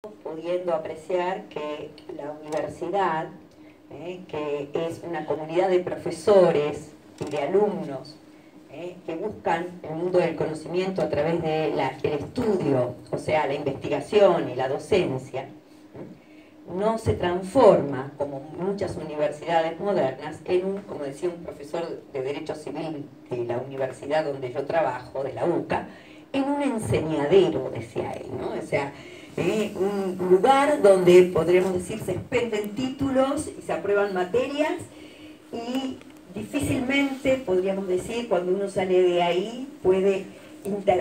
pudiendo apreciar que la universidad, que es una comunidad de profesores y de alumnos que buscan el mundo del conocimiento a través del estudio, o sea, la investigación y la docencia, no se transforma, como muchas universidades modernas, en un, como decía un profesor de Derecho Civil de la universidad donde yo trabajo, de la UCA, en un enseñadero, decía él, ¿no? O sea, un lugar donde, podríamos decir, se expenden títulos y se aprueban materias y difícilmente, podríamos decir, cuando uno sale de ahí, puede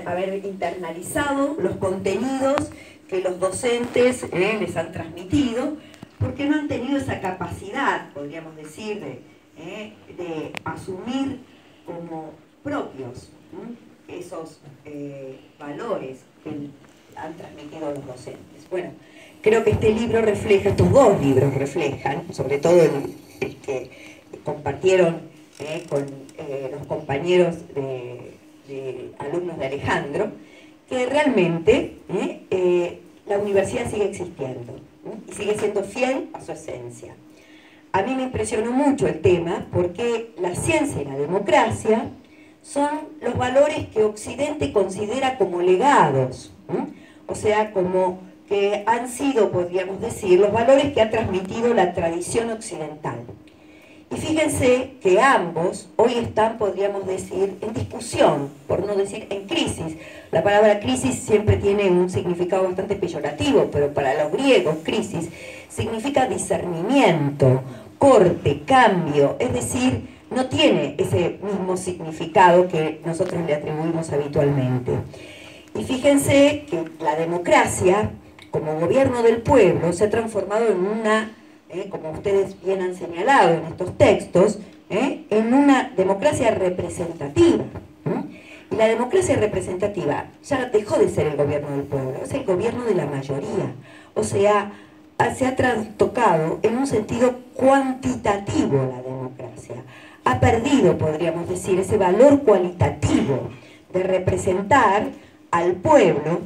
haber internalizado los contenidos que los docentes les han transmitido, porque no han tenido esa capacidad, podríamos decir, de asumir como propios esos valores que han transmitido los docentes. Bueno, creo que este libro refleja, estos dos libros reflejan, sobre todo el que compartieron con los compañeros de alumnos de Alejandro, que realmente la universidad sigue existiendo y sigue siendo fiel a su esencia. A mí me impresionó mucho el tema porque la ciencia y la democracia son los valores que Occidente considera como legados, o sea, como que han sido, podríamos decir, los valores que ha transmitido la tradición occidental. Y fíjense que ambos hoy están, podríamos decir, en discusión, por no decir en crisis. La palabra crisis siempre tiene un significado bastante peyorativo, pero para los griegos crisis significa discernimiento, corte, cambio, es decir, no tiene ese mismo significado que nosotros le atribuimos habitualmente. Y fíjense que la democracia, como gobierno del pueblo, se ha transformado en una, como ustedes bien han señalado en estos textos, en una democracia representativa. Y la democracia representativa ya dejó de ser el gobierno del pueblo, es el gobierno de la mayoría. O sea, se ha trastocado en un sentido cuantitativo la democracia. Ha perdido, podríamos decir, ese valor cualitativo de representar al pueblo,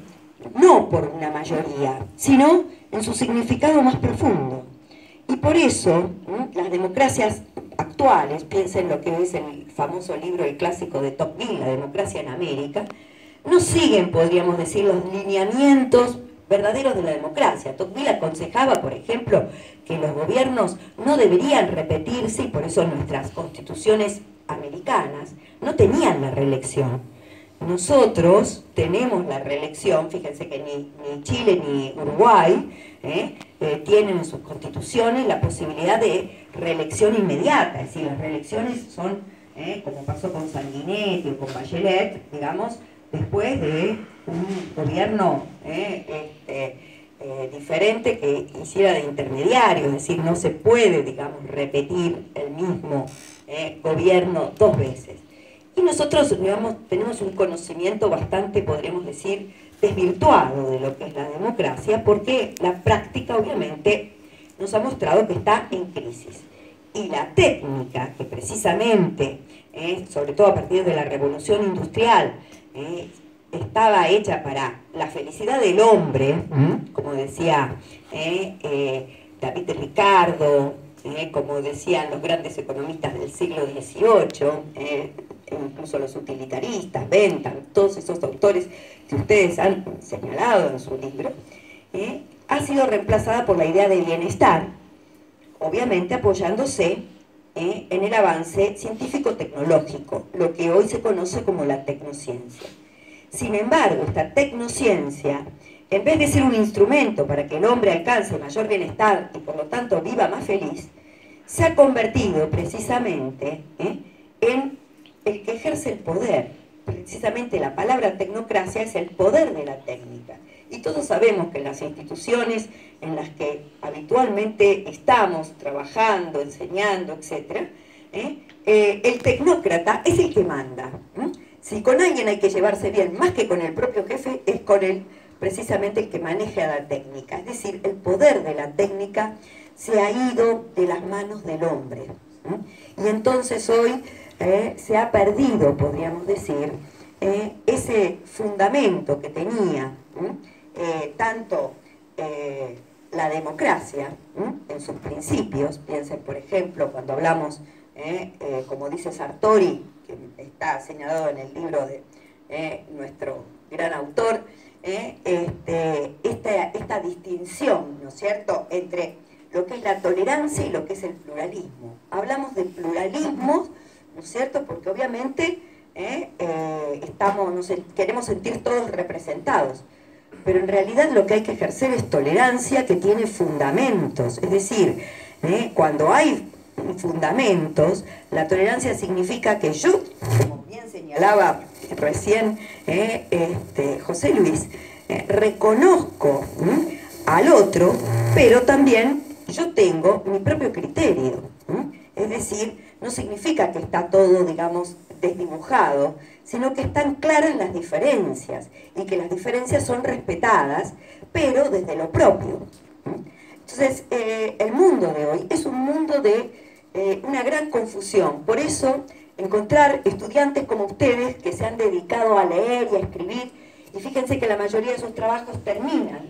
no por una mayoría, sino en su significado más profundo. Y por eso, las democracias actuales, piensen lo que es el famoso libro, el clásico de Tocqueville, La democracia en América, no siguen, podríamos decir, los lineamientos verdaderos de la democracia. Tocqueville aconsejaba, por ejemplo, que los gobiernos no deberían repetirse, y por eso nuestras constituciones americanas no tenían la reelección. Nosotros tenemos la reelección, fíjense que ni Chile ni Uruguay tienen en sus constituciones la posibilidad de reelección inmediata, es decir, las reelecciones son, como pasó con Sanguinetti o con Bachelet, digamos, después de un gobierno diferente que hiciera de intermediario, es decir, no se puede, digamos, repetir el mismo gobierno dos veces. Y nosotros, digamos, tenemos un conocimiento bastante, podríamos decir, desvirtuado de lo que es la democracia, porque la práctica, obviamente, nos ha mostrado que está en crisis. Y la técnica, que precisamente, sobre todo a partir de la revolución industrial, estaba hecha para la felicidad del hombre, como decía David Ricardo, como decían los grandes economistas del siglo XVIII, incluso los utilitaristas, Bentham, todos esos autores que ustedes han señalado en su libro, ha sido reemplazada por la idea de bienestar, obviamente apoyándose en el avance científico-tecnológico, lo que hoy se conoce como la tecnociencia. Sin embargo, esta tecnociencia, en vez de ser un instrumento para que el hombre alcance mayor bienestar y por lo tanto viva más feliz, se ha convertido precisamente en el que ejerce el poder. Precisamente la palabra tecnocracia es el poder de la técnica. Y todos sabemos que en las instituciones en las que habitualmente estamos trabajando, enseñando, etc., el tecnócrata es el que manda. Si con alguien hay que llevarse bien, más que con el propio jefe, es con él precisamente el que maneja la técnica. Es decir, el poder de la técnica se ha ido de las manos del hombre. Y entonces hoy se ha perdido, podríamos decir, ese fundamento que tenía tanto la democracia, en sus principios. Piensen, por ejemplo, cuando hablamos, como dice Sartori, que está señalado en el libro de nuestro gran autor, esta distinción, ¿no es cierto?, entre lo que es la tolerancia y lo que es el pluralismo. Hablamos de pluralismo, ¿no es cierto?, porque obviamente queremos sentir todos representados, pero en realidad lo que hay que ejercer es tolerancia que tiene fundamentos. Es decir, cuando hay fundamentos, la tolerancia significa que yo, como bien señalaba recién José Luis, reconozco al otro, pero también yo tengo mi propio criterio. Es decir, no significa que está todo, digamos, desdibujado, sino que están claras las diferencias y que las diferencias son respetadas, pero desde lo propio. Entonces, el mundo de hoy es un mundo de una gran confusión. Por eso, encontrar estudiantes como ustedes que se han dedicado a leer y a escribir, y fíjense que la mayoría de sus trabajos terminan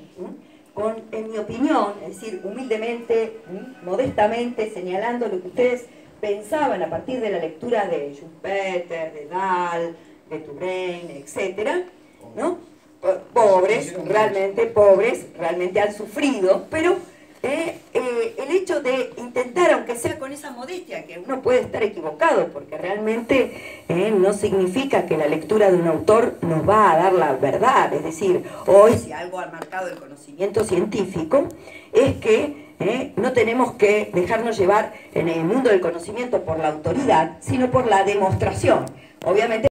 con, en mi opinión, es decir, humildemente, modestamente, señalando lo que ustedes pensaban a partir de la lectura de Schumpeter, de Dahl, de Touraine, etc., ¿no? Pobres, realmente han sufrido, pero el hecho de intentar, aunque sea con esa modestia, que uno puede estar equivocado, porque realmente no significa que la lectura de un autor nos va a dar la verdad. Es decir, hoy si algo ha marcado el conocimiento científico es que no tenemos que dejarnos llevar en el mundo del conocimiento por la autoridad, sino por la demostración. Obviamente